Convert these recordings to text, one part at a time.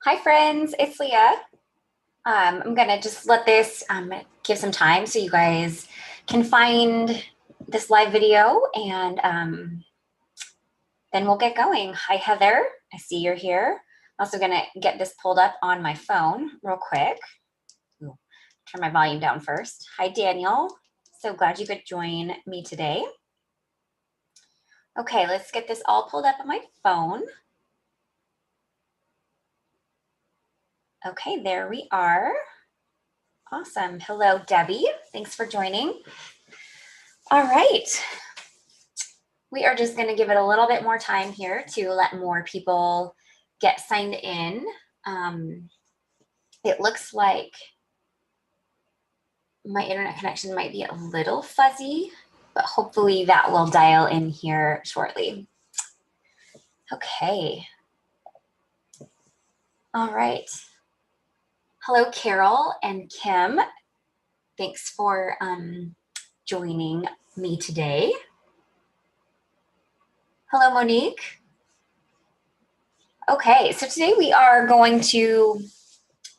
Hi friends, it's Leah. I'm gonna just let this give some time so you guys can find this live video and then we'll get going. Hi Heather, I see you're here. I'm also gonna get this pulled up on my phone real quick. Ooh, turn my volume down first. Hi Daniel, so glad you could join me today. Okay, let's get this all pulled up on my phone. Okay, there we are. Awesome. Hello, Debbie. Thanks for joining. All right. We are just going to give it a little bit more time here to let more people get signed in. It looks like my internet connection might be a little fuzzy, but hopefully that will dial in here shortly. Okay. All right. Hello, Carol and Kim. Thanks for joining me today. Hello, Monique. Okay, so today we are going to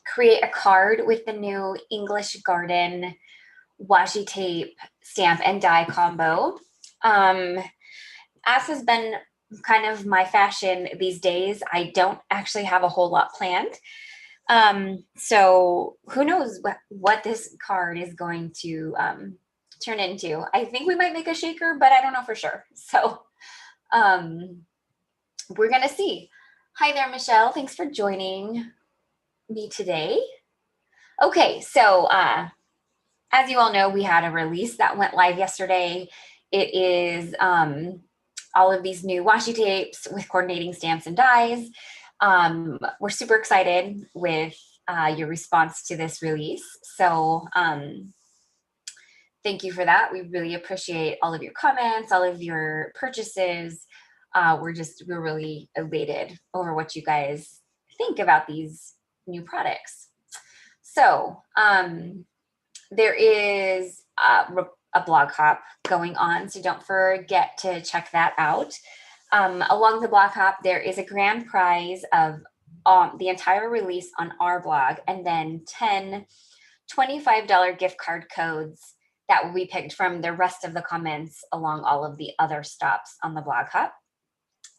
create a card with the new English Garden washi tape stamp and die combo. As has been kind of my fashion these days, I don't actually have a whole lot planned. So who knows what this card is going to turn into. I think we might make a shaker, but I don't know for sure. So we're gonna see. Hi there, Michelle. Thanks for joining me today. Okay, so as you all know, we had a release that went live yesterday. It is all of these new washi tapes with coordinating stamps and dies. We're super excited with your response to this release. So thank you for that. We really appreciate all of your comments, all of your purchases. We're really elated over what you guys think about these new products. So there is a blog hop going on, so don't forget to check that out. Along the blog hop, there is a grand prize of the entire release on our blog, and then 10 $25 gift card codes that will be picked from the rest of the comments along all of the other stops on the blog hop.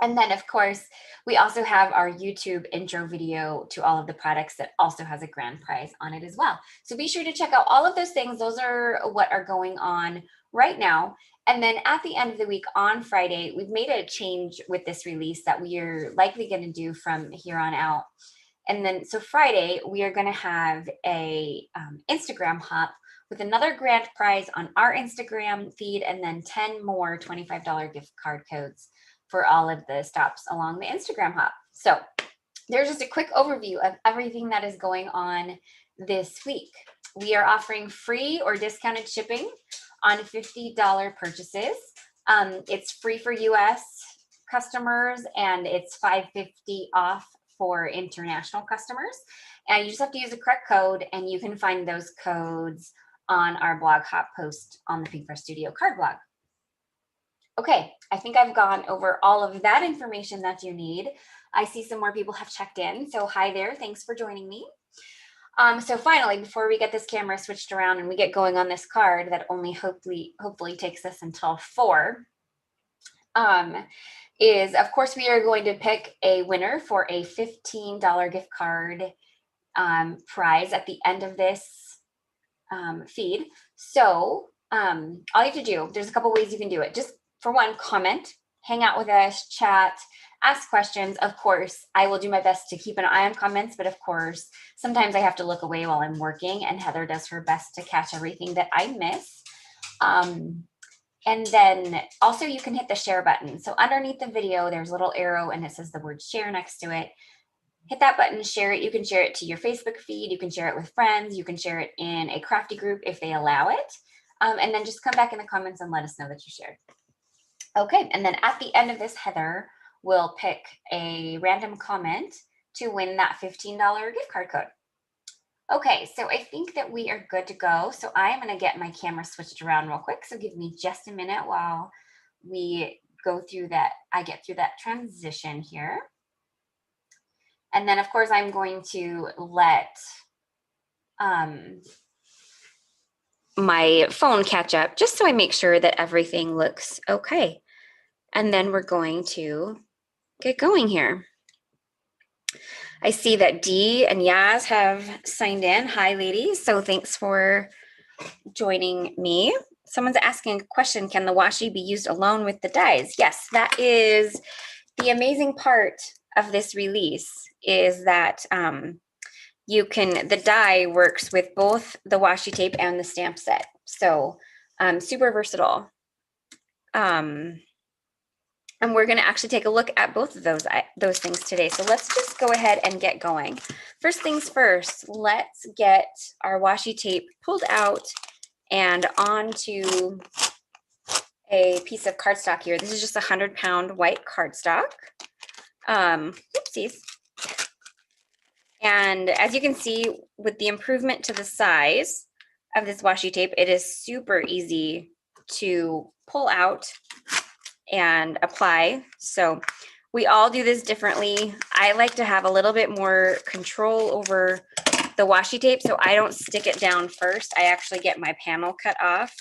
And then, of course, we also have our YouTube intro video to all of the products that also has a grand prize on it as well. So be sure to check out all of those things. Those are what are going on right now. And then at the end of the week on Friday, we've made a change with this release that we are likely going to do from here on out. And then, so Friday, we are going to have a Instagram hop with another grand prize on our Instagram feed, and then 10 more $25 gift card codes for all of the stops along the Instagram hop. So there's just a quick overview of everything that is going on this week. We are offering free or discounted shipping on $50 purchases. It's free for US customers, and it's $5.50 off for international customers. And you just have to use the correct code, and you can find those codes on our blog hop post on the Pinkfresh Studio card blog. Okay, I think I've gone over all of that information that you need. I see some more people have checked in. So hi there, thanks for joining me. So finally, before we get this camera switched around and we get going on this card that only hopefully takes us until 4, is of course we are going to pick a winner for a $15 gift card prize at the end of this feed. So all you have to do, there's a couple ways you can do it. Just for one, comment, hang out with us, chat, ask questions. Of course, I will do my best to keep an eye on comments, but of course, sometimes I have to look away while I'm working, and Heather does her best to catch everything that I miss. And then also you can hit the share button. So underneath the video, there's a little arrow and it says the word share next to it. Hit that button, share it. You can share it to your Facebook feed. You can share it with friends. You can share it in a crafty group if they allow it. And then just come back in the comments and let us know that you shared. Okay, and then at the end of this, Heather will pick a random comment to win that $15 gift card code. Okay, so I think that we are good to go. So I'm going to get my camera switched around real quick. So give me just a minute while we go through that. I get through that transition here. And then of course I'm going to let my phone catch up just so I make sure that everything looks okay. And then we're going to get going here. I see that Dee and Yaz have signed in. Hi, ladies. So thanks for joining me. Someone's asking a question, can the washi be used alone with the dies? Yes, that is the amazing part of this release, is that the die works with both the washi tape and the stamp set. So super versatile. And we're going to actually take a look at both of those things today. So let's just go ahead and get going. First things first, let's get our washi tape pulled out and onto a piece of cardstock here. This is just a 100-pound white cardstock. Oopsies. And as you can see, with the improvement to the size of this washi tape, it is super easy to pull out and apply. So we all do this differently. I like to have a little bit more control over the washi tape, so I don't stick it down first. I actually get my panel cut off,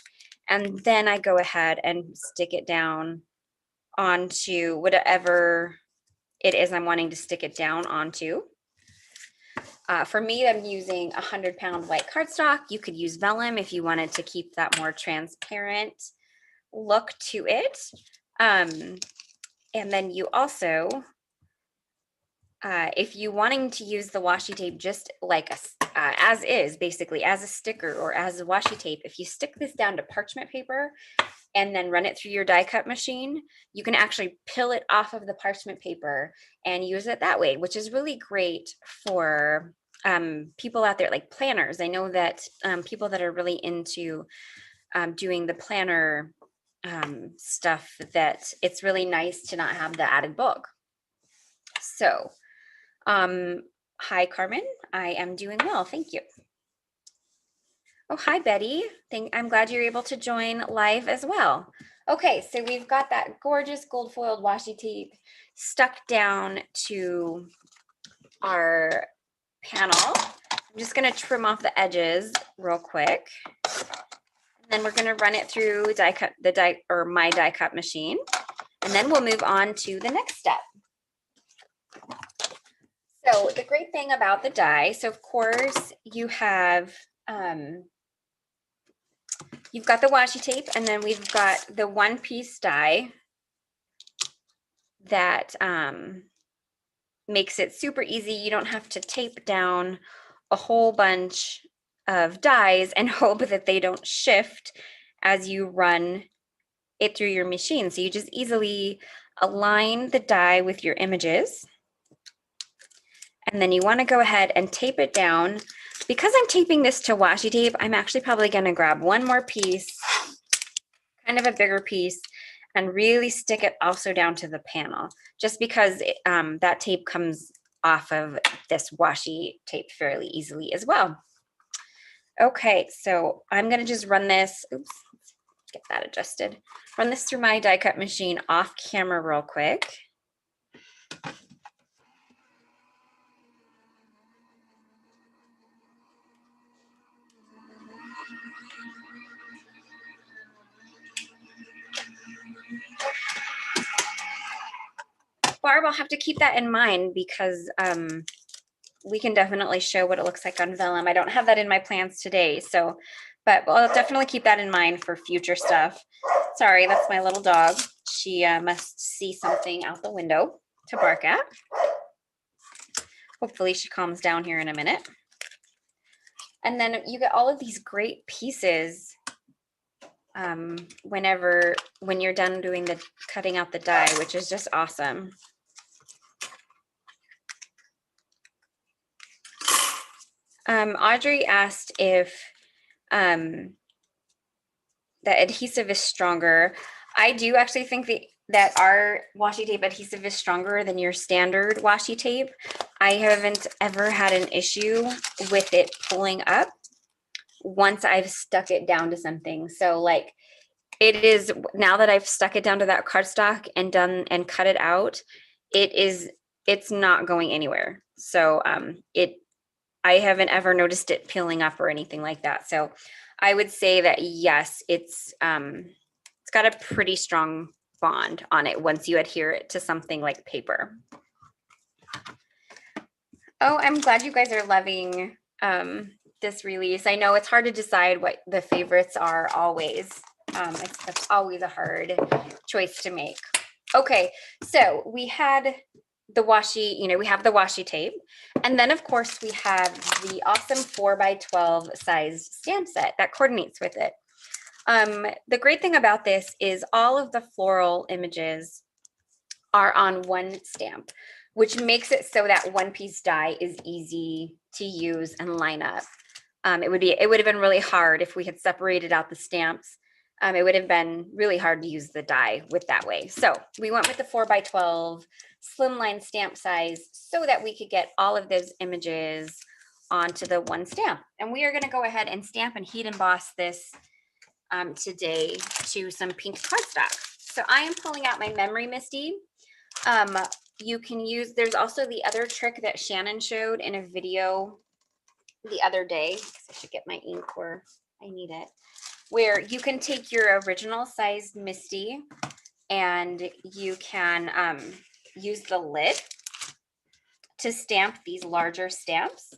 and then I go ahead and stick it down onto whatever it is I'm wanting to stick it down onto. For me, I'm using a 100-pound white cardstock. You could use vellum if you wanted to keep that more transparent look to it. And then you also, if you wanting to use the washi tape just like as is, basically as a sticker or as a washi tape, if you stick this down to parchment paper and then run it through your die cut machine, you can actually peel it off of the parchment paper and use it that way, which is really great for people out there like planners. I know that people that are really into doing the planner stuff, that it's really nice to not have the added bulk. So hi Carmen, I am doing well, thank you. Oh, hi Betty, I'm glad you're able to join live as well. Okay, so we've got that gorgeous gold foiled washi tape stuck down to our panel. I'm just going to trim off the edges real quick. Then we're going to run it through my die cut machine, and then we'll move on to the next step. So the great thing about the die, so of course you have you've got the washi tape, and then we've got the one-piece die that makes it super easy. You don't have to tape down a whole bunch of dies and hope that they don't shift as you run it through your machine. So you just easily align the die with your images, and then you want to go ahead and tape it down. Because I'm taping this to washi tape, I'm actually probably going to grab one more piece, kind of a bigger piece, and really stick it also down to the panel, just because that tape comes off of this washi tape fairly easily as well. Okay, so I'm going to just run this, oops, get that adjusted, run this through my die cut machine off camera real quick. Barb, I'll have to keep that in mind, because we can definitely show what it looks like on vellum. I don't have that in my plans today, so, but I'll definitely keep that in mind for future stuff. Sorry, that's my little dog. She must see something out the window to bark at. Hopefully she calms down here in a minute. And then you get all of these great pieces when you're done doing the cutting out the die, which is just awesome. Audrey asked if the adhesive is stronger. I do actually think that our washi tape adhesive is stronger than your standard washi tape. I haven't ever had an issue with it pulling up once I've stuck it down to something. So like it is, now that I've stuck it down to that cardstock and cut it out, it it's not going anywhere. So I haven't ever noticed it peeling up or anything like that. So I would say that yes, it's got a pretty strong bond on it once you adhere it to something like paper. Oh, I'm glad you guys are loving this release. I know it's hard to decide what the favorites are always. It's always a hard choice to make. Okay, so we had the washi, we have the washi tape. And then of course we have the awesome 4x12 size stamp set that coordinates with it. The great thing about this is all of the floral images are on one stamp, which makes it so that one piece die is easy to use and line up. It would have been really hard if we had separated out the stamps. It would have been really hard to use the die with that way. So we went with the 4x12 slimline stamp size so that we could get all of those images onto the one stamp. And we are going to go ahead and stamp and heat emboss this today to some pink cardstock. So I am pulling out my Memory Misty. You can use, there's also the other trick that Shannon showed in a video the other day, because I should get my ink where I need it, where you can take your original sized Misty and you can use the lid to stamp these larger stamps.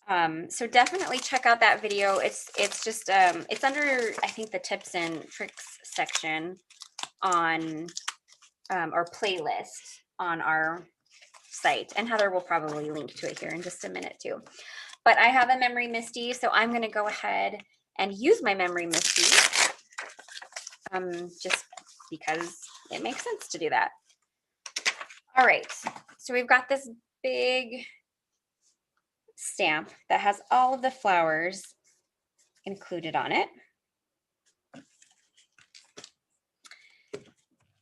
So definitely check out that video. It's just it's under, I think, the tips and tricks section on our playlist on our site, and Heather will probably link to it here in just a minute too. But I have a Memory Misty, so I'm going to go ahead and use my Memory Misty just because it makes sense to do that. All right, so we've got this big stamp that has all of the flowers included on it.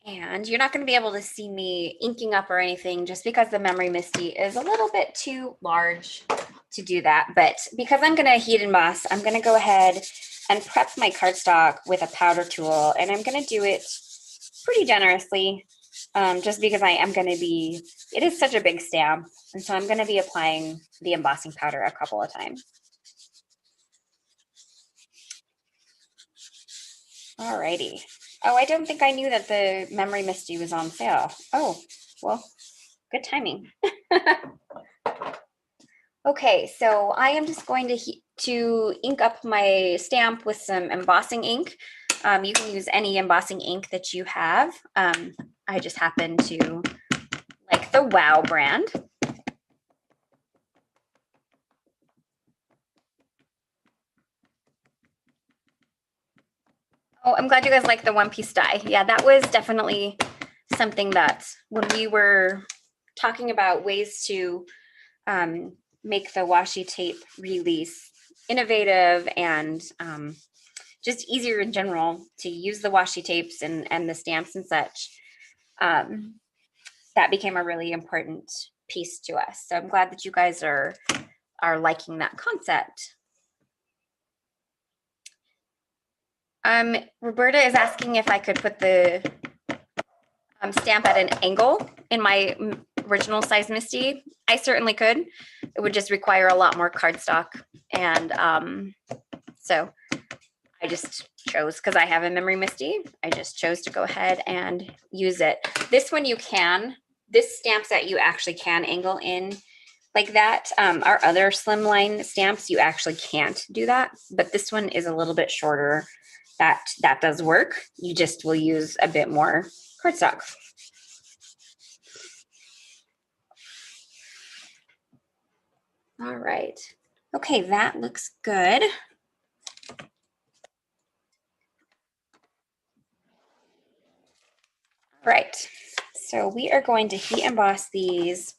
And you're not going to be able to see me inking up or anything just because the Memory Misty is a little bit too large to do that. But because I'm going to heat emboss, I'm going to go ahead and prep my cardstock with a powder tool. And I'm going to do it pretty generously just because it is such a big stamp. And so I'm going to be applying the embossing powder a couple of times. Alrighty. Oh, I don't think I knew that the Memory Misty was on sale. Oh, well, good timing. Okay, so I am just going to ink up my stamp with some embossing ink. You can use any embossing ink that you have. I just happen to like the Wow brand. Oh, I'm glad you guys like the one-piece die. Yeah, that was definitely something that when we were talking about ways to make the washi tape release innovative and just easier in general to use the washi tapes and the stamps and such, that became a really important piece to us. So I'm glad that you guys are liking that concept. Roberta is asking if I could put the stamp at an angle in my original size Misty. I certainly could. It would just require a lot more cardstock. And so I just chose, because I have a Memory Misty, I just chose to go ahead and use it. This one this stamp set you actually can angle in like that. Our other slimline stamps, you actually can't do that. But this one is a little bit shorter. That does work. You just will use a bit more cardstock. All right. Okay, that looks good. Right. So we are going to heat emboss these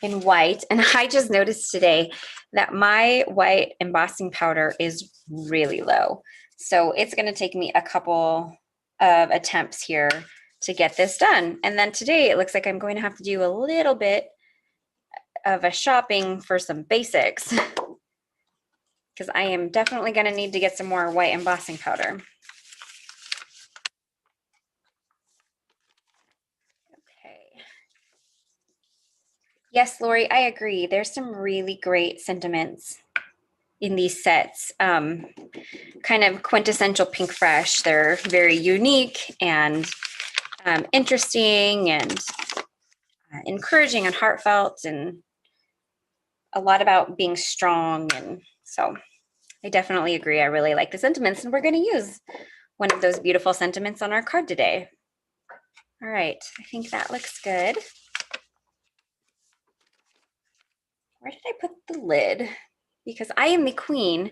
in white. And I just noticed today that my white embossing powder is really low. So it's going to take me a couple of attempts here to get this done. And then today it looks like I'm going to have to do a little bit of a shopping for some basics because I am definitely going to need to get some more white embossing powder. Okay. Yes, Lori, I agree. There's some really great sentiments in these sets. Kind of quintessential Pinkfresh. They're very unique and interesting and encouraging and heartfelt, and a lot about being strong. And so I definitely agree. I really like the sentiments, and we're going to use one of those beautiful sentiments on our card today. All right, I think that looks good. Where did I put the lid? Because I am the queen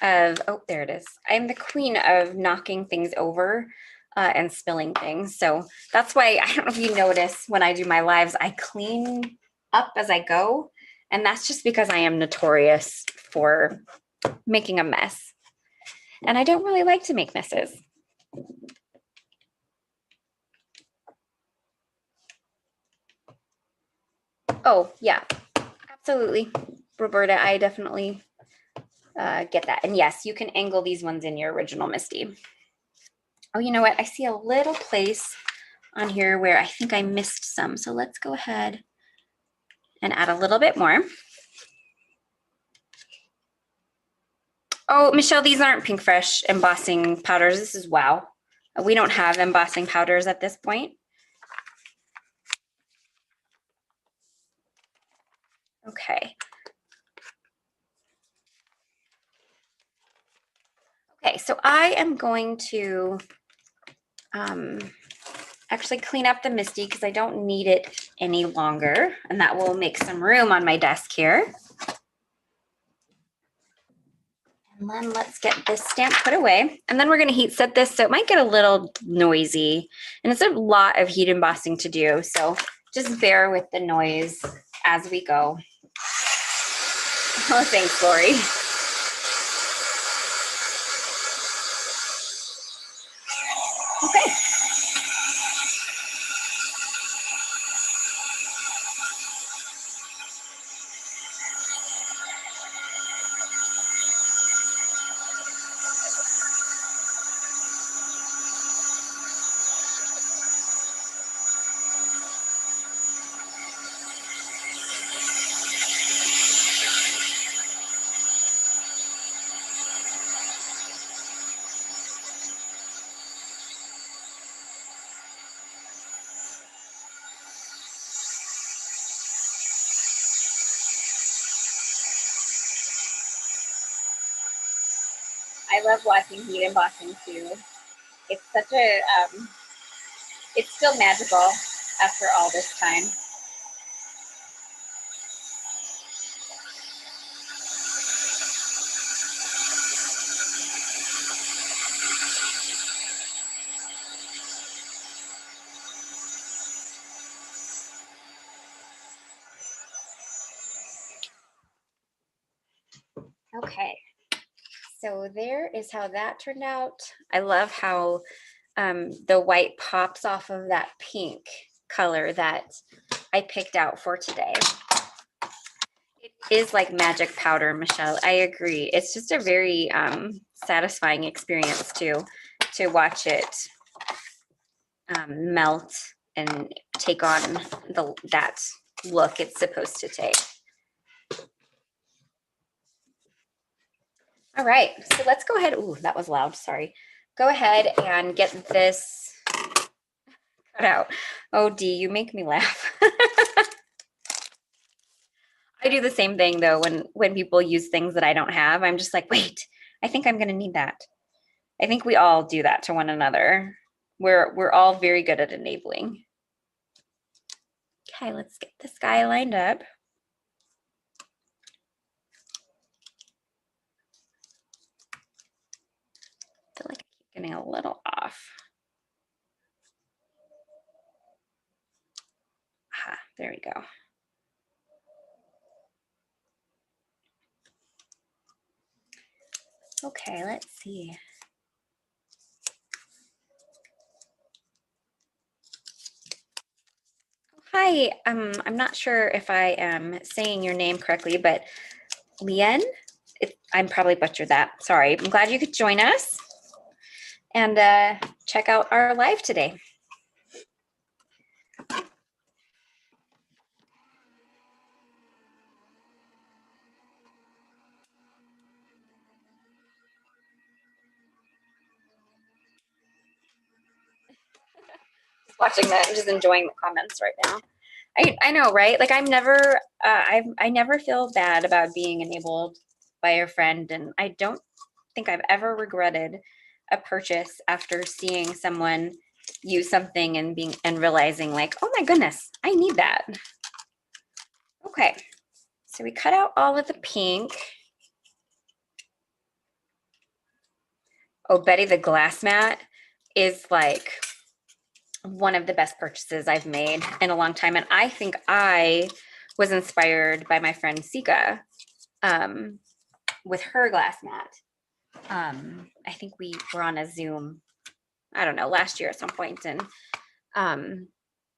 of, oh, there it is. I am the queen of knocking things over and spilling things. So that's why, I don't know if you notice when I do my lives, I clean up as I go. And that's just because I am notorious for making a mess. And I don't really like to make messes. Oh, yeah, absolutely. Roberta, I definitely get that. And yes, you can angle these ones in your original Misty. Oh, you know what? I see a little place on here where I think I missed some. So let's go ahead and add a little bit more. Oh, Michelle, these aren't Pinkfresh embossing powders. This is Wow. We don't have embossing powders at this point. Okay. Okay, so I am going to actually clean up the Misty because I don't need it any longer, and that will make some room on my desk here. And then let's get this stamp put away. And then we're going to heat set this, so it might get a little noisy. And it's a lot of heat embossing to do, so just bear with the noise as we go. Oh, thanks, Lori. Okay. I love watching heat embossing too. It's such a, it's still magical after all this time. Okay, so there is how that turned out. I love how the white pops off of that pink color that I picked out for today. It is like magic powder, Michelle. I agree. It's just a very satisfying experience to watch it melt and take on that look it's supposed to take. All right, so let's go ahead. Ooh, that was loud, sorry. Go ahead and get this cut out. Oh, Dee, you make me laugh. I do the same thing though when people use things that I don't have. I'm just like, wait, I think I'm gonna need that. I think we all do that to one another. We're all very good at enabling. Okay, let's get this guy lined up. I feel like I keep getting a little off. Ah, there we go. Okay, let's see. Hi, I'm not sure if I am saying your name correctly, but Lien, I'm probably butchered that. Sorry. I'm glad you could join us and check out our live today. watching that. I'm just enjoying the comments right now. I know, right? Like I'm never, I never feel bad about being enabled by a friend, and I don't think I've ever regretted a purchase after seeing someone use something and realizing like, oh my goodness, I need that. Okay, so we cut out all of the pink. Oh, Betty, the glass mat is like one of the best purchases I've made in a long time. And I think I was inspired by my friend Sika with her glass mat. I think we were on a Zoom, I don't know, last year at some point, and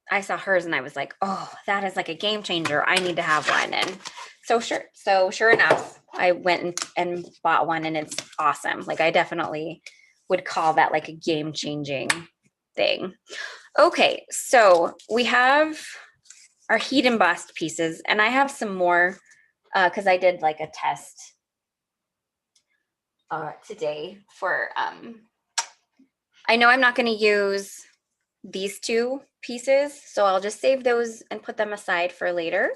I saw hers and I was like, oh, that is like a game changer. I need to have one. And so sure enough, I went and bought one, and it's awesome. Like I definitely would call that like a game changing thing. Okay, so we have our heat embossed pieces, and I have some more because I did like a test today for, I know I'm not going to use these two pieces, so I'll just save those and put them aside for later.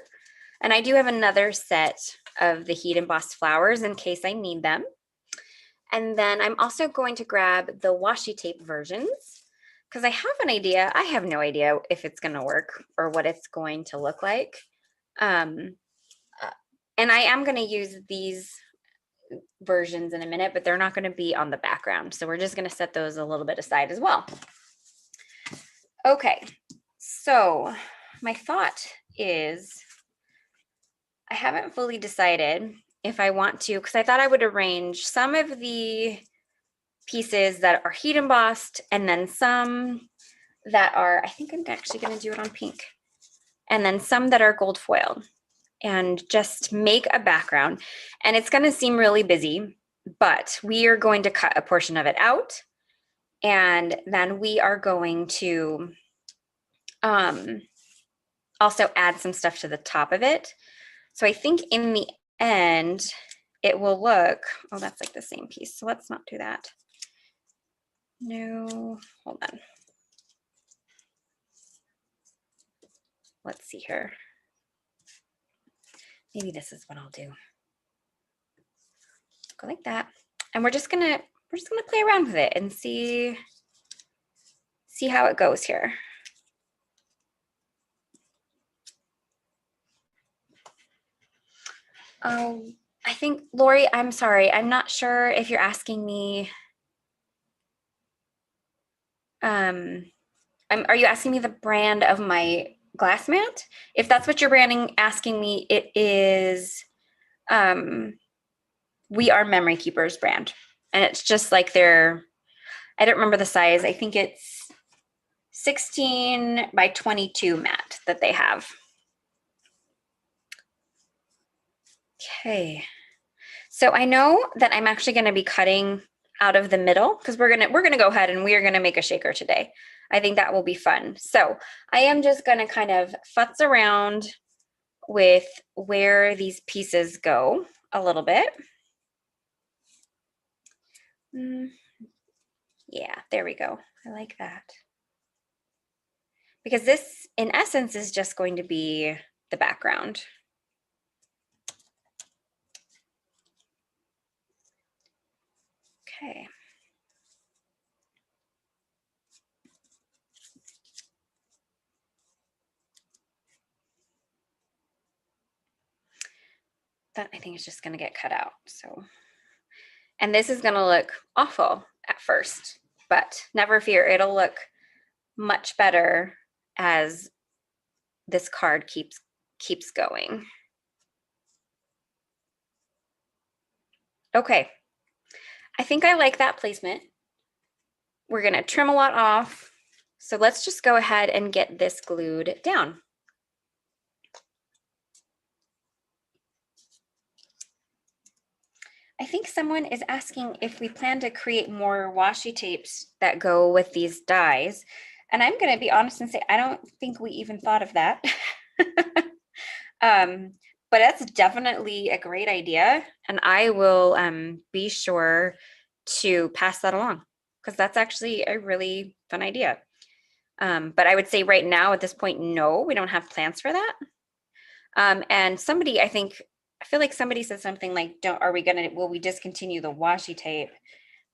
And I do have another set of the heat embossed flowers in case I need them. And then I'm also going to grab the washi tape versions because I have an idea. I have no idea if it's going to work or what it's going to look like. And I am going to use these versions in a minute, but they're not going to be on the background. So we're just going to set those a little bit aside as well. Okay, so my thought is I haven't fully decided if I want to, because I thought I would arrange some of the pieces that are heat embossed and then some that are, I think I'm actually going to do it on pink, and then some that are gold foiled, and just make a background. And it's going to seem really busy, but we are going to cut a portion of it out, and then we are going to also add some stuff to the top of it. So I think in the end, it will look, oh, that's like the same piece. So let's not do that. No, hold on. Let's see here. Maybe this is what I'll do. Go like that. And we're just gonna play around with it and see how it goes here. Oh, I think, Lori, I'm sorry. I'm not sure if you're asking me, are you asking me the brand of my glass mat? If that's what you're asking me, it is, We Are Memory Keepers brand. And it's just like their, I don't remember the size. I think it's 16 by 22 mat that they have. Okay. So I know that I'm actually going to be cutting out of the middle because we're gonna go ahead and we are gonna make a shaker today. I think that will be fun. So I am just gonna kind of futz around with where these pieces go a little bit. Yeah, there we go. I like that. Because this, in essence, is just going to be the background. Okay. That I think is just going to get cut out. So, and this is going to look awful at first, but never fear, it'll look much better as this card keeps going. Okay, I think I like that placement. We're going to trim a lot off. So let's just go ahead and get this glued down. I think someone is asking if we plan to create more washi tapes that go with these dies. And I'm going to be honest and say, I don't think we even thought of that. But that's definitely a great idea. And I will be sure to pass that along because that's actually a really fun idea. But I would say right now at this point, no, we don't have plans for that. And somebody, I feel like somebody said something like, will we discontinue the washi tape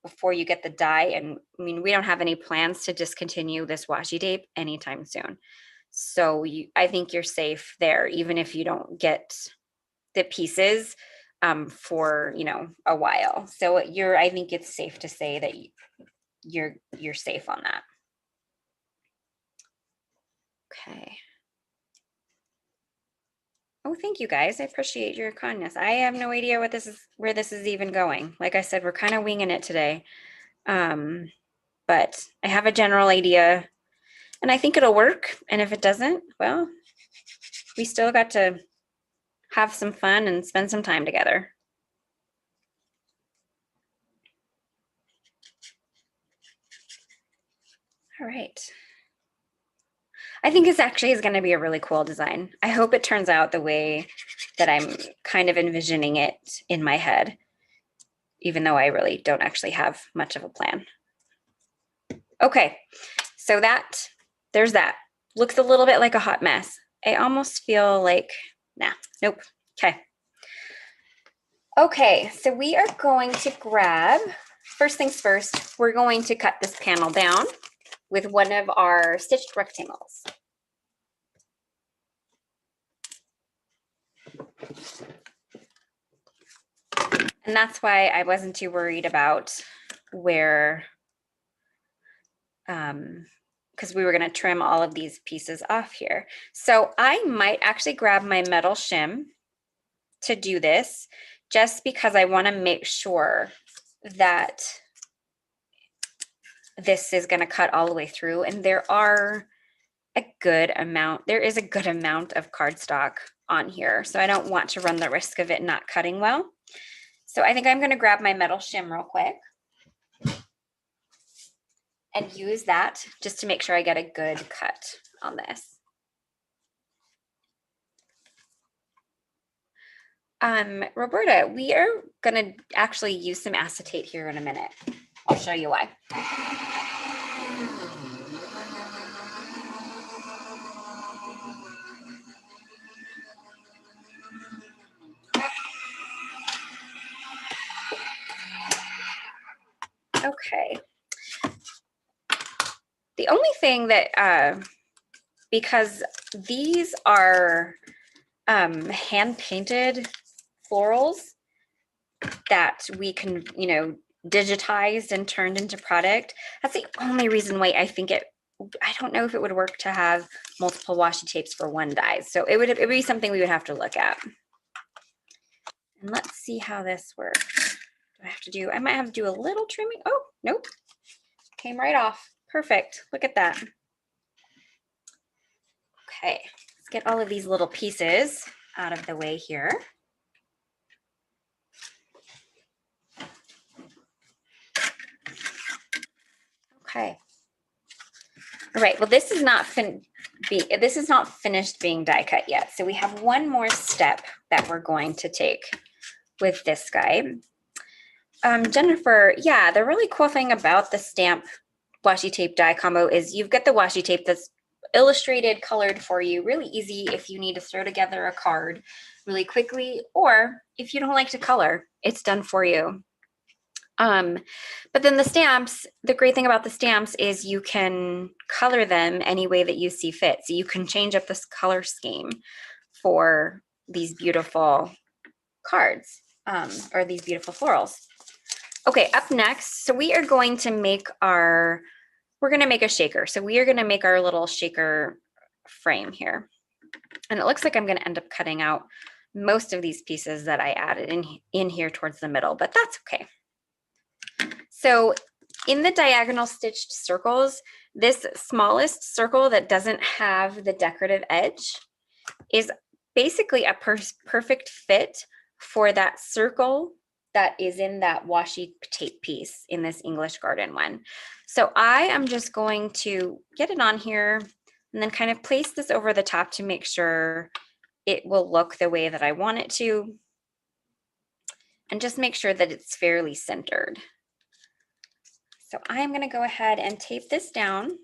before you get the dye? And I mean, we don't have any plans to discontinue this washi tape anytime soon. So I think you're safe there, even if you don't get the pieces for, a while. So I think it's safe to say that you're safe on that. Okay. Oh, thank you guys. I appreciate your kindness. I have no idea where this is even going. Like I said, we're kind of winging it today. But I have a general idea and I think it'll work. And if it doesn't, well, we still got to have some fun and spend some time together. All right. I think this actually is going to be a really cool design. I hope it turns out the way that I'm kind of envisioning it in my head, even though I really don't actually have much of a plan. Okay, so there's that. Looks a little bit like a hot mess. I almost feel like, nope. Okay, so we are going to grab, first things first, we're going to cut this panel down with one of our stitched rectangles. And that's why I wasn't too worried about where, because we were going to trim all of these pieces off here. So I might actually grab my metal shim to do this, just because I want to make sure that this is going to cut all the way through. And there is a good amount of cardstock on here. So I don't want to run the risk of it not cutting well. So I think I'm going to grab my metal shim real quick and use that just to make sure I get a good cut on this. Roberta, we are going to actually use some acetate here in a minute. I'll show you why. Okay. The only thing that, because these are hand painted florals that we can, digitized and turned into product, that's the only reason why I think I don't know if it would work to have multiple washi tapes for one dye. So it would be something we would have to look at. And let's see how this works. I might have to do a little trimming. Oh, nope. Came right off. Perfect. Look at that. Okay, let's get all of these little pieces out of the way here. Okay. All right, well, this is not finished being die cut yet. So we have one more step that we're going to take with this guy. Jennifer, yeah, the really cool thing about the stamp washi tape die combo is you've got the washi tape that's illustrated, colored for you, really easy if you need to throw together a card really quickly, or if you don't like to color, it's done for you. But then the stamps, the great thing about the stamps is you can color them any way that you see fit. So you can change up this color scheme for these beautiful cards, or these beautiful florals. Okay, up next, so we are going to make we're going to make a shaker. So we are going to make our little shaker frame here. And it looks like I'm going to end up cutting out most of these pieces that I added in here towards the middle, but that's okay. So in the diagonal stitched circles, this smallest circle that doesn't have the decorative edge is basically a perfect fit for that circle that is in that washi tape piece in this English Garden one. So I am just going to get it on here and then kind of place this over the top to make sure it will look the way that I want it to, and just make sure that it's fairly centered. So I'm going to go ahead and tape this down.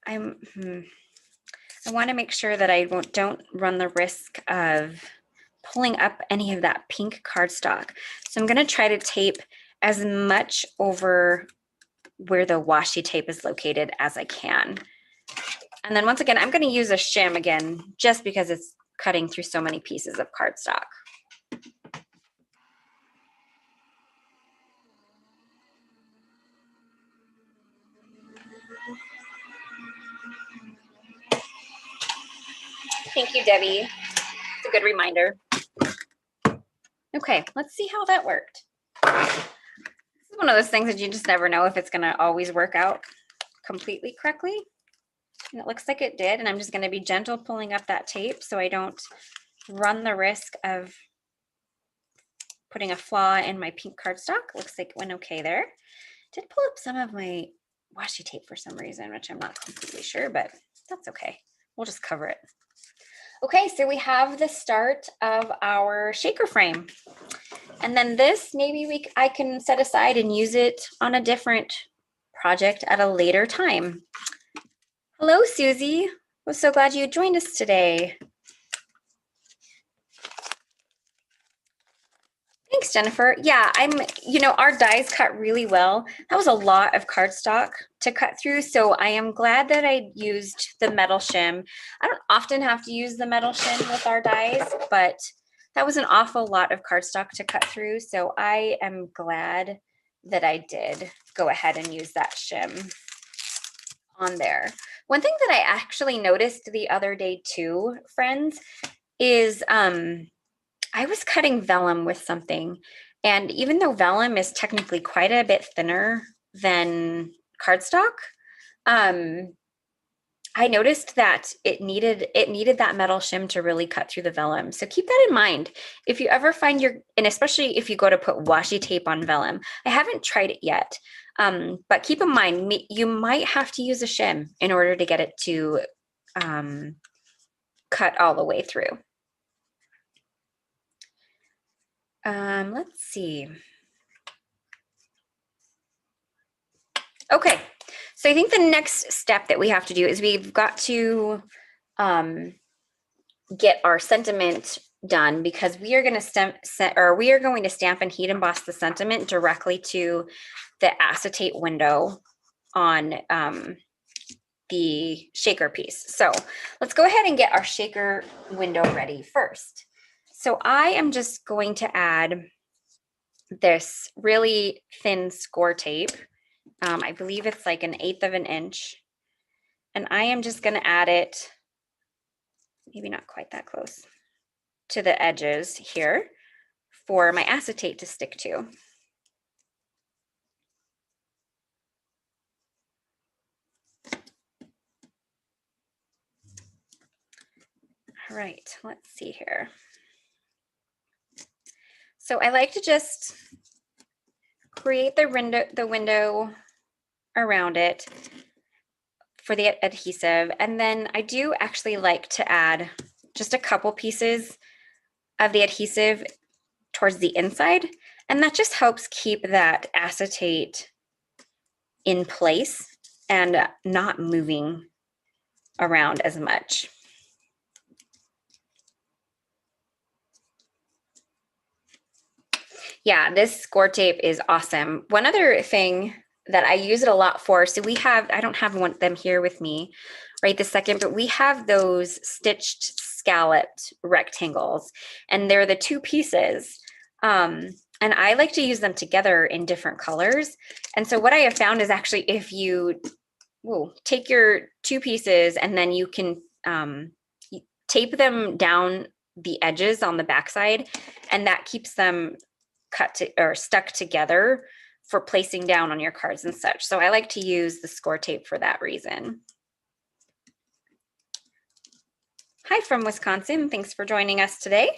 I want to make sure that I don't run the risk of pulling up any of that pink cardstock. So I'm going to try to tape as much over where the washi tape is located as I can. And then once again, I'm going to use a shim again, just because it's cutting through so many pieces of cardstock. Thank you, Debbie. It's a good reminder. Okay, let's see how that worked. This is one of those things that you just never know if it's going to always work out completely correctly. And it looks like it did, and I'm just going to be gentle pulling up that tape so I don't run the risk of putting a flaw in my pink cardstock. Looks like it went okay there. Did pull up some of my washi tape for some reason, which I'm not completely sure, but that's okay. We'll just cover it. Okay, so we have the start of our shaker frame. And then this, maybe I can set aside and use it on a different project at a later time. Hello, Susie. We're so glad you joined us today. Thanks, Jennifer. Yeah, our dies cut really well. That was a lot of cardstock to cut through, so I am glad that I used the metal shim. I don't often have to use the metal shim with our dies, but that was an awful lot of cardstock to cut through, so I am glad that I did go ahead and use that shim on there. One thing that I actually noticed the other day too, friends, is I was cutting vellum with something, and even though vellum is technically quite a bit thinner than cardstock, I noticed that it needed that metal shim to really cut through the vellum. So keep that in mind. If you ever find and especially if you go to put washi tape on vellum, I haven't tried it yet, but keep in mind, you might have to use a shim in order to get it to cut all the way through. Let's see. Okay, so I think the next step that we have to do is we've got to get our sentiment done, because we are going to stamp and heat emboss the sentiment directly to the acetate window on the shaker piece. So let's go ahead and get our shaker window ready first. So I am just going to add this really thin score tape. I believe it's like 1/8 of an inch. And I am just going to add it, maybe not quite that close, to the edges here for my acetate to stick to. All right, let's see here. So I like to just create the window around it for the adhesive. And then I do actually like to add just a couple pieces of the adhesive towards the inside. And that just helps keep that acetate in place and not moving around as much. Yeah, this score tape is awesome. One other thing that I use it a lot for, so I don't have them here with me right this second, but we have those stitched scalloped rectangles, and they're the 2 pieces. And I like to use them together in different colors. And so what I have found is actually if you take your 2 pieces and then you can tape them down the edges on the backside, and that keeps them stuck together for placing down on your cards and such. So I like to use the score tape for that reason. Hi from Wisconsin. Thanks for joining us today.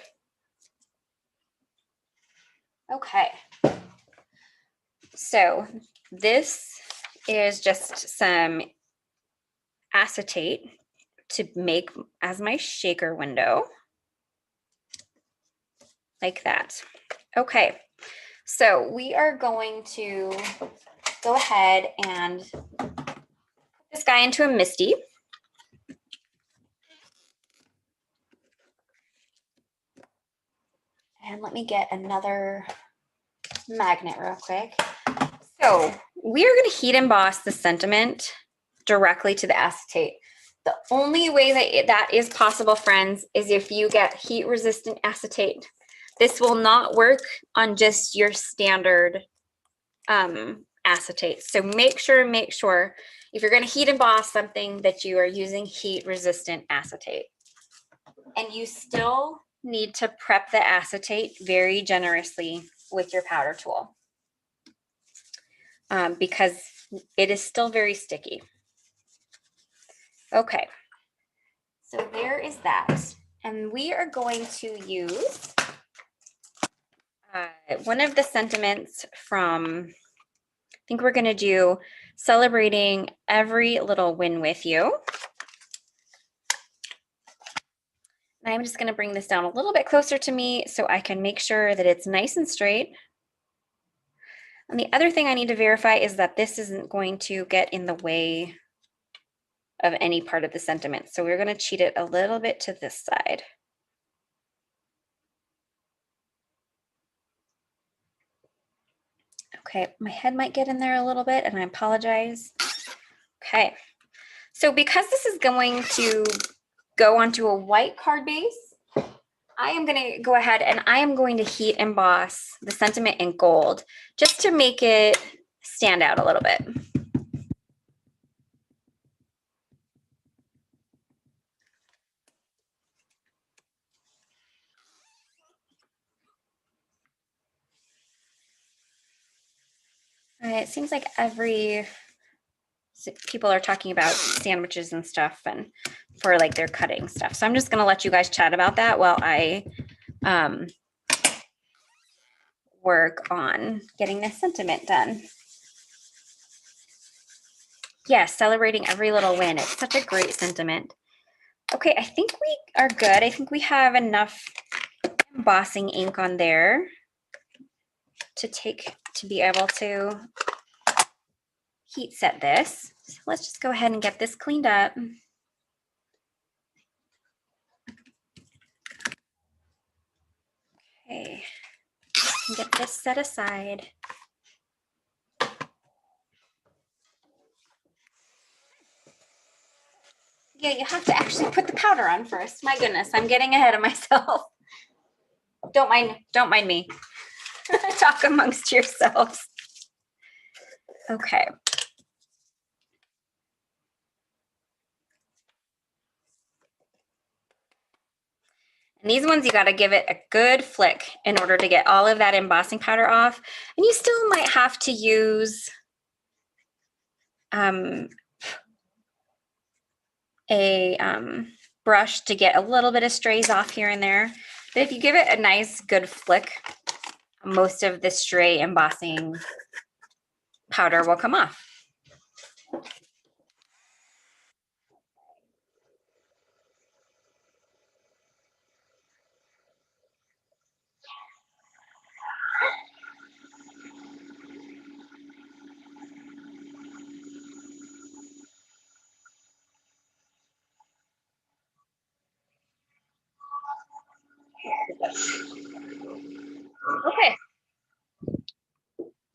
Okay. So this is just some acetate to make as my shaker window, like that. Okay. So we are going to go ahead and put this guy into a misty. And let me get another magnet real quick. So we are going to heat emboss the sentiment directly to the acetate. The only way that is possible, friends, is if you get heat resistant acetate. This will not work on just your standard acetate. So make sure if you're going to heat emboss something that you are using heat resistant acetate. And you still need to prep the acetate very generously with your powder tool because it is still very sticky. Okay, so there is that. And we are going to use one of the sentiments from, I think we're going to do Celebrating Every Little Win with You. And I'm just going to bring this down a little bit closer to me so I can make sure that it's nice and straight. And the other thing I need to verify is that this isn't going to get in the way of any part of the sentiment. So we're going to cheat it a little bit to this side. Okay, my head might get in there a little bit and I apologize. Okay, so because this is going to go onto a white card base, I am going to go ahead and I am going to heat emboss the sentiment in gold just to make it stand out a little bit. It seems like people are talking about sandwiches and stuff and for like their cutting stuff. So I'm just going to let you guys chat about that while I work on getting this sentiment done. Yes, Celebrating Every Little Win. It's such a great sentiment. Okay, I think we are good. I think we have enough embossing ink on there to be able to heat set this. So let's just go ahead and get this cleaned up. Okay, get this set aside. Yeah, you have to actually put the powder on first. My goodness, I'm getting ahead of myself. Don't mind me. Talk amongst yourselves. Okay. And these ones, you got to give it a good flick in order to get all of that embossing powder off. And you still might have to use a brush to get a little bit of strays off here and there. But if you give it a nice good flick, most of the stray embossing powder will come off. Okay.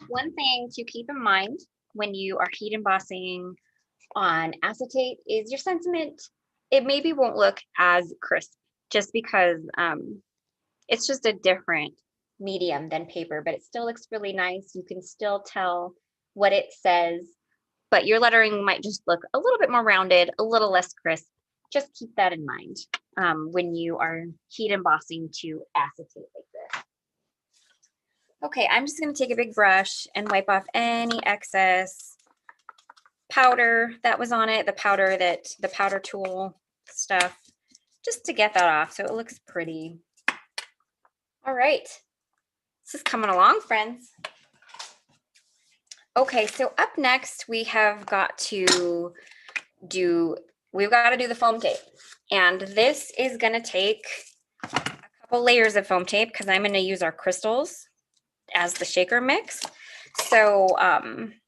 One thing to keep in mind when you are heat embossing on acetate is your sentiment, it maybe won't look as crisp just because it's just a different medium than paper, but it still looks really nice. You can still tell what it says, but your lettering might just look a little bit more rounded, a little less crisp. Just keep that in mind when you are heat embossing to acetate like this. Okay, I'm just going to take a big brush and wipe off any excess powder that was on it, the powder tool stuff, just to get that off so it looks pretty. All right, this is coming along, friends. Okay, so up next we have got to do the foam tape. And this is going to take a couple layers of foam tape because I'm going to use our crystals as the shaker mix. So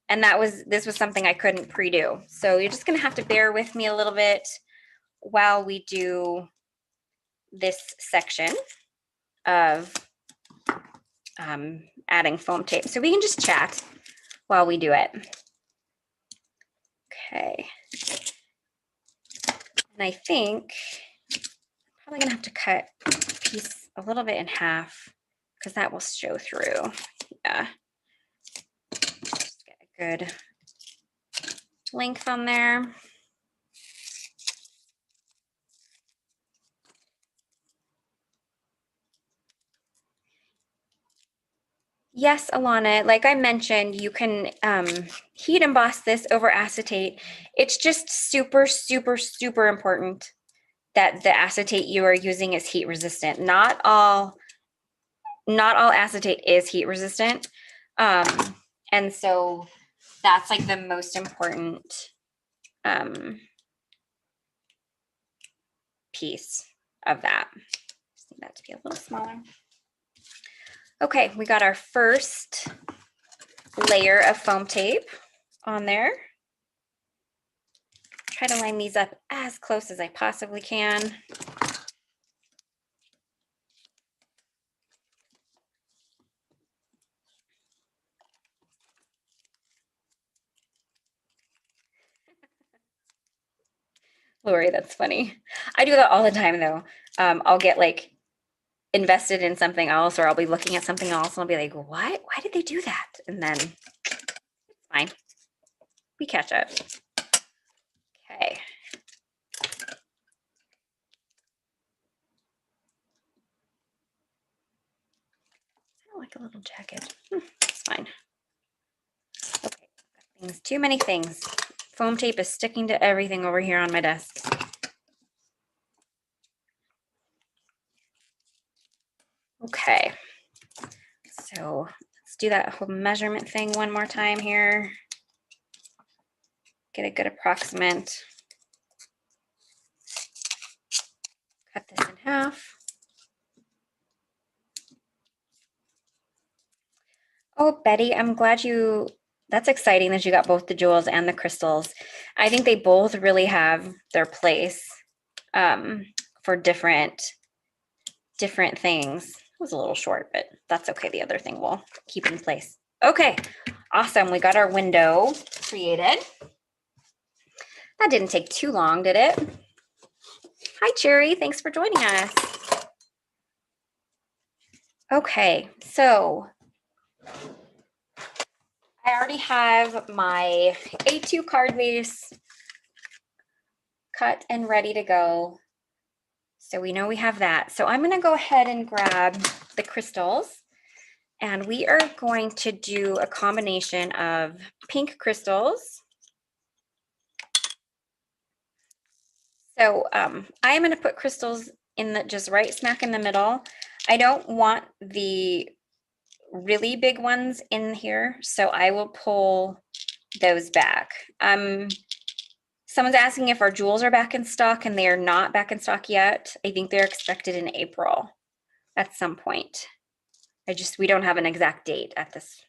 And this was something I couldn't pre-do. So you're just gonna have to bear with me a little bit while we do this section of adding foam tape. So we can just chat while we do it. Okay. And I think I'm probably gonna have to cut a piece a little bit in half because that will show through. Yeah. Just get a good length on there. Yes, Alana, like I mentioned, you can heat emboss this over acetate. It's just super, super, super important that the acetate you are using is heat resistant. Not all acetate is heat resistant. And so that's like the most important piece of that. Just need that to be a little smaller. Okay, we got our first layer of foam tape on there. Try to line these up as close as I possibly can. Lori, that's funny. I do that all the time though. I'll get like invested in something else, or I'll be looking at something else and I'll be like, what? Why did they do that? And then it's fine. We catch up. Okay. I like a little jacket. It's fine. Okay. Things, too many things. Foam tape is sticking to everything over here on my desk. Okay. So let's do that whole measurement thing one more time here. Get a good approximate. Cut this in half. Oh, Betty, I'm glad that's exciting that you got both the jewels and the crystals. I think they both really have their place for different things. It was a little short, but that's okay. The other thing will keep in place. Okay, awesome. We got our window created. That didn't take too long, did it? Hi, Cherry. Thanks for joining us. Okay, so I already have my A2 card base cut and ready to go. So we know we have that. So I'm going to go ahead and grab the crystals, and we are going to do a combination of pink crystals. So I am going to put crystals in the just right smack in the middle. I don't want the really big ones in here, so I will pull those back. Someone's asking if our jewels are back in stock, and they are not back in stock yet. I think they're expected in April at some point. We don't have an exact date at this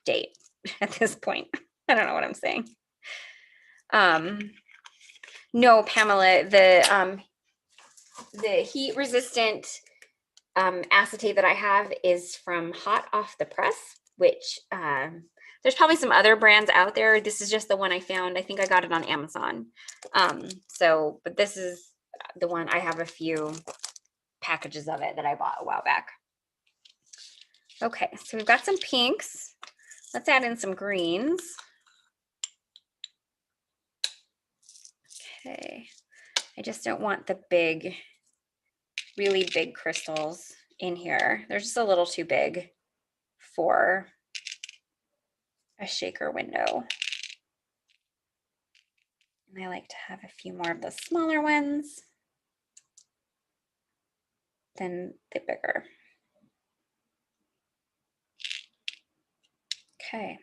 date, at this point. I don't know what I'm saying. No, Pamela, the heat resistant acetate that I have is from Hot Off the Press, which there's probably some other brands out there. This is just the one I found. I think I got it on Amazon. But this is the one. I have a few packages of it that I bought a while back. Okay, so we've got some pinks. Let's add in some greens. Okay, I just don't want the big, really big crystals in here. They're just a little too big for a shaker window. And I like to have a few more of the smaller ones than the bigger. Okay.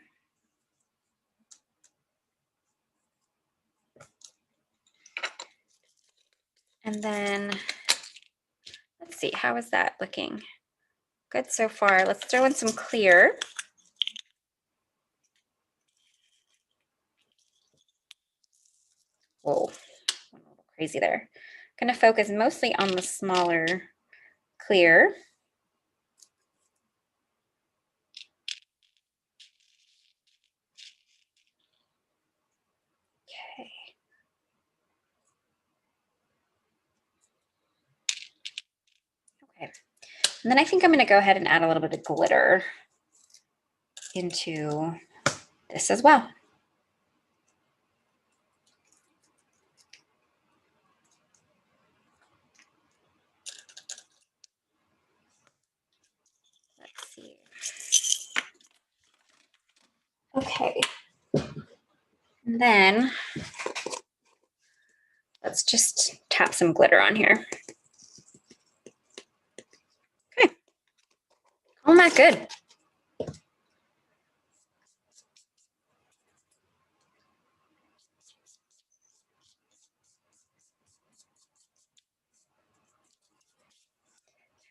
And then let's see, how is that looking? Good so far. Let's throw in some clear. crazy there. I'm going to focus mostly on the smaller clear. Okay. Okay. And then I think I'm going to go ahead and add a little bit of glitter into this as well. Let's see. Okay. And then let's just tap some glitter on here. Okay. Oh my good.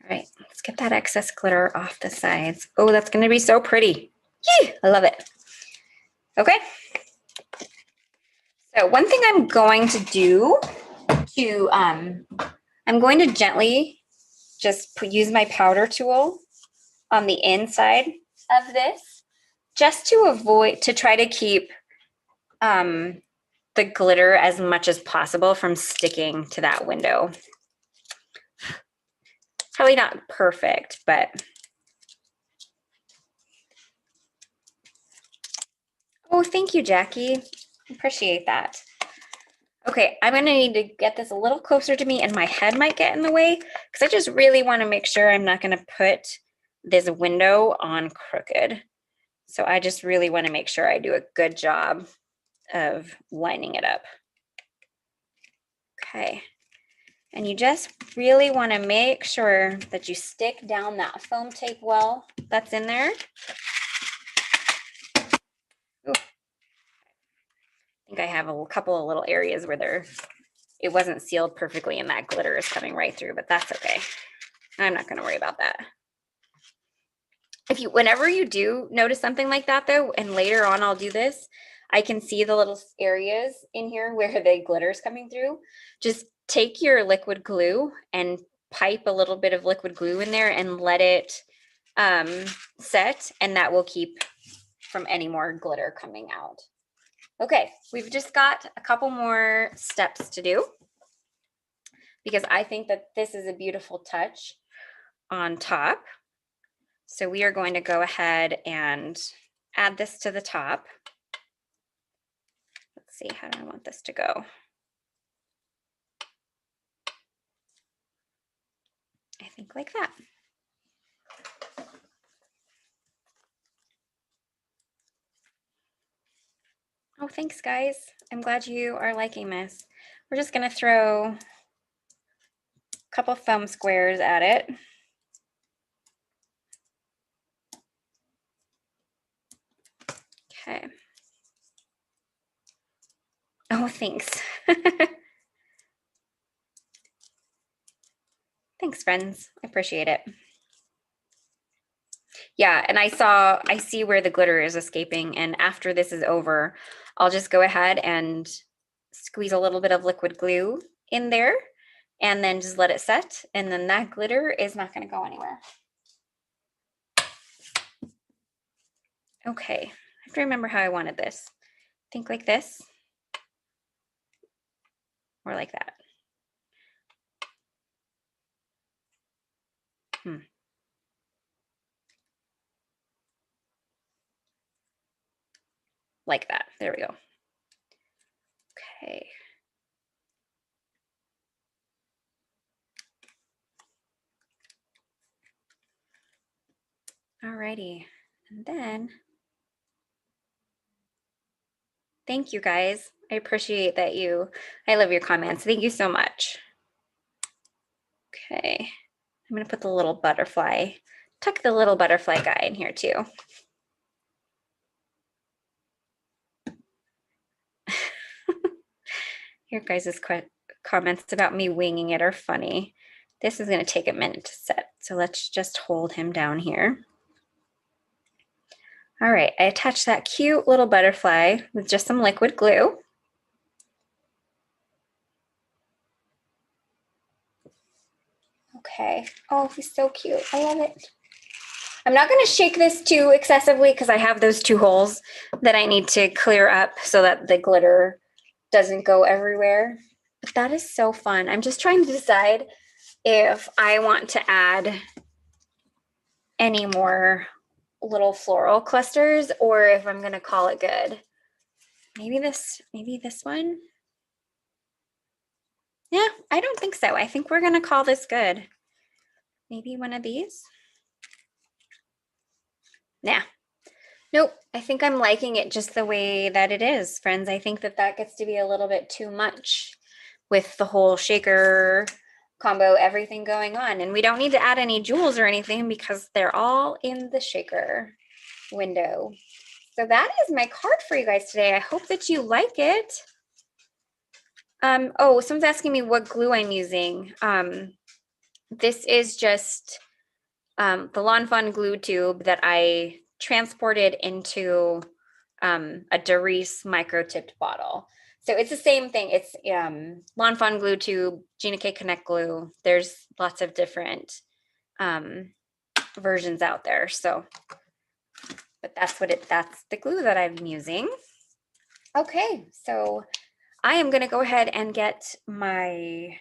All right, let's get that excess glitter off the sides. Oh, that's going to be so pretty. Yay, I love it. Okay. So one thing I'm going to do to, I'm going to gently just use my powder tool on the inside of this, just to try to keep the glitter as much as possible from sticking to that window. Probably not perfect, but oh, thank you, Jackie. Appreciate that. Okay, I'm gonna need to get this a little closer to me and my head might get in the way because I just really want to make sure I'm not gonna put this window on crooked. So I just really want to make sure I do a good job of lining it up. Okay. And you just really want to make sure that you stick down that foam tape well that's in there. Ooh. I think I have a couple of little areas where it wasn't sealed perfectly and that glitter is coming right through, but that's okay. I'm not going to worry about that. Whenever you do notice something like that though, and later on I'll do this, I can see the little areas in here where the glitter is coming through. Just take your liquid glue and pipe a little bit of liquid glue in there and let it set, and that will keep from any more glitter coming out. Okay, we've just got a couple more steps to do because I think that this is a beautiful touch on top. So we are going to go ahead and add this to the top. Let's see, how do I want this to go? I think like that. Oh, thanks guys. I'm glad you are liking this. We're just gonna throw a couple foam squares at it. Okay. Oh, thanks. Thanks, friends. I appreciate it. Yeah, and I see where the glitter is escaping, and after this is over, I'll just go ahead and squeeze a little bit of liquid glue in there and then just let it set, and then that glitter is not going to go anywhere. Okay, I have to remember how I wanted this. Think like this or like that. Like that. There we go. Okay. Alrighty. And then, thank you guys. I appreciate that I love your comments. Thank you so much. Okay. I'm going to put the little butterfly, tuck the little butterfly guy in here too. Your guys' comments about me winging it are funny. This is going to take a minute to set, so let's just hold him down here. All right, I attached that cute little butterfly with just some liquid glue. Okay. Oh, he's so cute. I love it. I'm not going to shake this too excessively because I have those 2 holes that I need to clear up so that the glitter doesn't go everywhere. But that is so fun. I'm just trying to decide if I want to add any more little floral clusters or if I'm going to call it good. Maybe this one. Yeah, I don't think so. I think we're going to call this good. Maybe one of these. Nah. Nope. I think I'm liking it just the way that it is, friends. I think that gets to be a little bit too much with the whole shaker combo, everything going on. And we don't need to add any jewels or anything because they're all in the shaker window. So that is my card for you guys today. I hope that you like it. Oh, someone's asking me what glue I'm using. This is just the Lawn Fun glue tube that I transported into a Doris micro-tipped bottle. So it's the same thing. It's Lawn Fun glue tube, Gina K Connect glue. There's lots of different versions out there. So, but that's the glue that I'm using. Okay, so I am going to go ahead and get my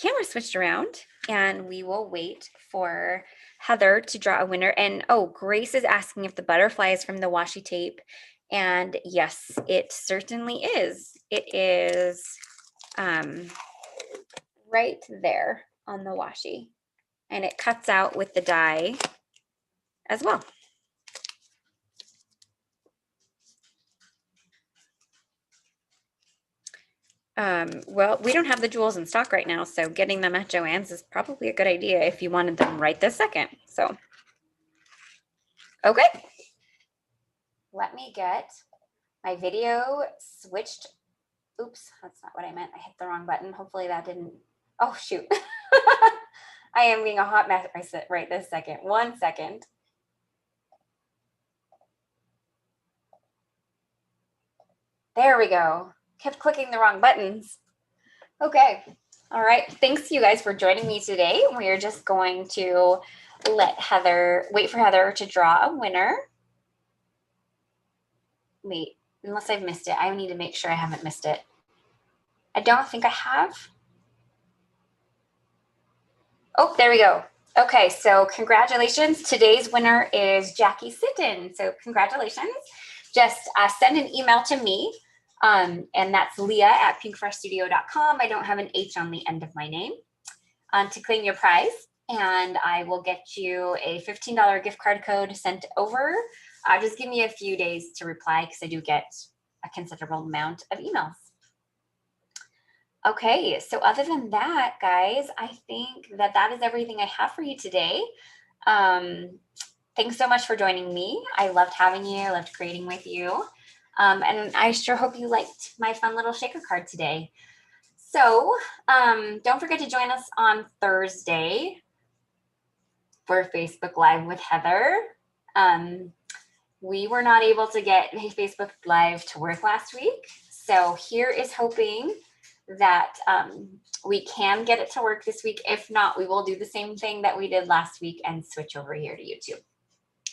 camera switched around and we will wait for Heather to draw a winner. And oh, Grace is asking if the butterfly is from the washi tape. And yes, it certainly is. It is right there on the washi. And it cuts out with the die as well. Well, we don't have the jewels in stock right now, so getting them at Joann's is probably a good idea if you wanted them right this second. So, okay. Let me get my video switched. Oops, that's not what I meant. I hit the wrong button. Hopefully that didn't. Oh, shoot. I am being a hot mess right this second. 1 second. There we go. Kept clicking the wrong buttons. Okay. All right. Thanks you guys for joining me today. We're just going to wait for Heather to draw a winner. Wait, unless I've missed it. I need to make sure I haven't missed it. I don't think I have. Oh, there we go. Okay, so congratulations. Today's winner is Jackie Sitton. So congratulations. Just send an email to me, and that's leah@pinkfreshstudio.com. I don't have an H on the end of my name, to claim your prize. And I will get you a $15 gift card code sent over. Just give me a few days to reply because I do get a considerable amount of emails. Okay, so other than that, guys, I think that is everything I have for you today. Thanks so much for joining me. I loved having you. I loved creating with you. And I sure hope you liked my fun little shaker card today. So don't forget to join us on Thursday for Facebook Live with Heather. We were not able to get Facebook Live to work last week. So here is hoping that we can get it to work this week. If not, we will do the same thing that we did last week and switch over here to YouTube.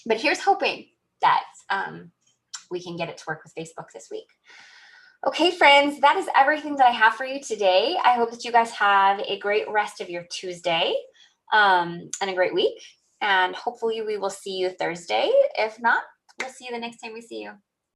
But here's hoping that we can get it to work with Facebook this week. Okay, friends, that is everything that I have for you today. I hope that you guys have a great rest of your Tuesday and a great week. And hopefully we will see you Thursday. If not, we'll see you the next time we see you.